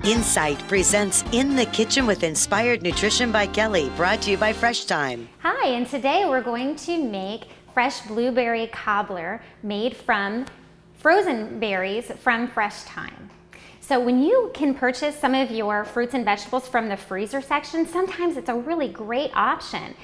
Insight presents In the Kitchen with Inspired Nutrition by Kelly, brought to you by Thyme. Hi, and today we're going to make fresh blueberry cobbler made from frozen berries from Thyme. So when you can purchase some of your fruits and vegetables from the freezer section, sometimes it's a really great option.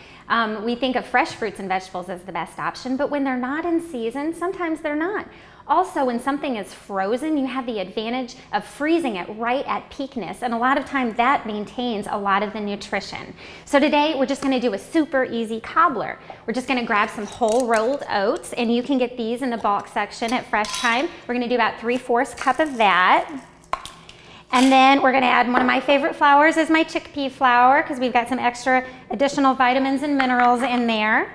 We think of fresh fruits and vegetables as the best option, but when they're not in season, sometimes they're not. Also, when something is frozen, you have the advantage of freezing it right at peakness, and a lot of times that maintains a lot of the nutrition. So today we're just going to do a super easy cobbler. We're just going to grab some whole rolled oats, and you can get these in the bulk section at Thyme. We're going to do about 3/4 cup of that. And then we're going to add one of my favorite flours is my chickpea flour, because we've got some extra additional vitamins and minerals in there.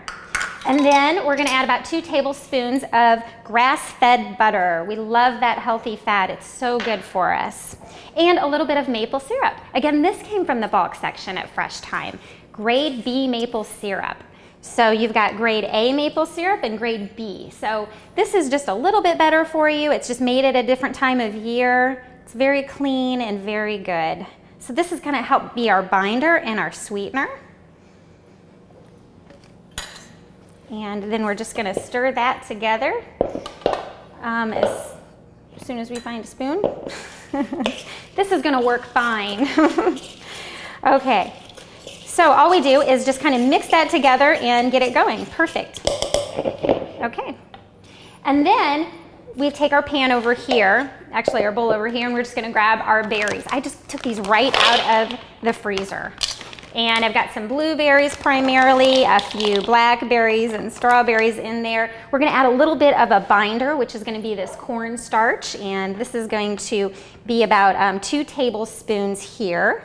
And then we're going to add about 2 tablespoons of grass-fed butter. We love that healthy fat. It's so good for us. And a little bit of maple syrup. Again, this came from the bulk section at Thyme. Grade B maple syrup. So you've got grade A maple syrup and grade B. So this is just a little bit better for you. It's just made at a different time of year. It's very clean and very good. So this is going to help be our binder and our sweetener. And then we're just going to stir that together as soon as we find a spoon. This is going to work fine. Okay, so all we do is just kind of mix that together and get it going. Perfect. Okay, and then we take our pan over here, actually our bowl over here, and we're just going to grab our berries. I just took these right out of the freezer. And I've got some blueberries primarily, a few blackberries and strawberries in there. We're going to add a little bit of a binder, which is going to be this cornstarch, and this is going to be about 2 tablespoons here.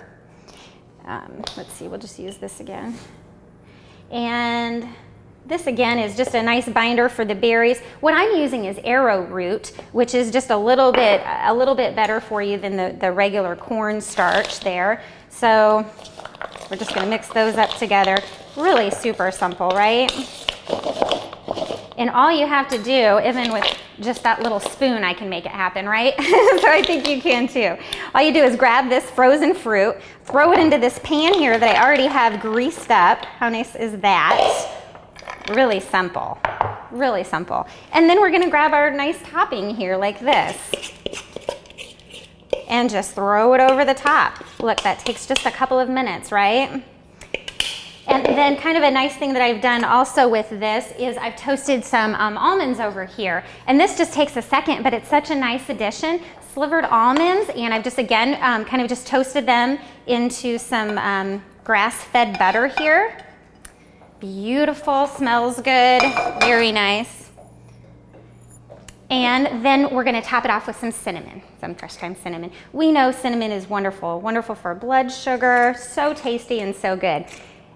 Let's see, we'll just use this again. And this again is just a nice binder for the berries. What I'm using is arrowroot, which is just a little bit better for you than the regular cornstarch there. So we're just going to mix those up together. Really super simple, right? And all you have to do, even with just that little spoon, I can make it happen, right? So I think you can too. All you do is grab this frozen fruit, throw it into this pan here that I already have greased up. How nice is that? Really simple, really simple. And then we're going to grab our nice topping here like this and just throw it over the top. Look, that takes just a couple of minutes, right? And then kind of a nice thing that I've done also with this is I've toasted some almonds over here. And this just takes a second, but it's such a nice addition. Slivered almonds, and I've just again kind of just toasted them into some grass-fed butter here. Beautiful, smells good, very nice. And then we're going to top it off with some cinnamon, some Thyme cinnamon. We know cinnamon is wonderful, wonderful for blood sugar, so tasty and so good.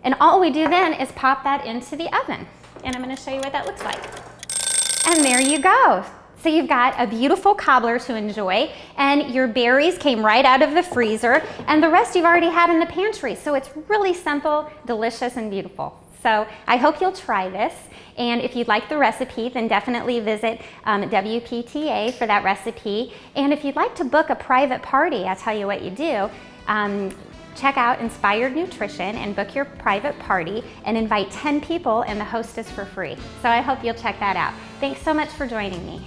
And all we do then is pop that into the oven. And I'm going to show you what that looks like. And there you go. So you've got a beautiful cobbler to enjoy, and your berries came right out of the freezer, and the rest you've already had in the pantry. So it's really simple, delicious, and beautiful. So I hope you'll try this, and if you'd like the recipe, then definitely visit WPTA for that recipe. And if you'd like to book a private party, I'll tell you what you do. Check out Inspired Nutrition and book your private party and invite 10 people, and the host is for free. So I hope you'll check that out. Thanks so much for joining me.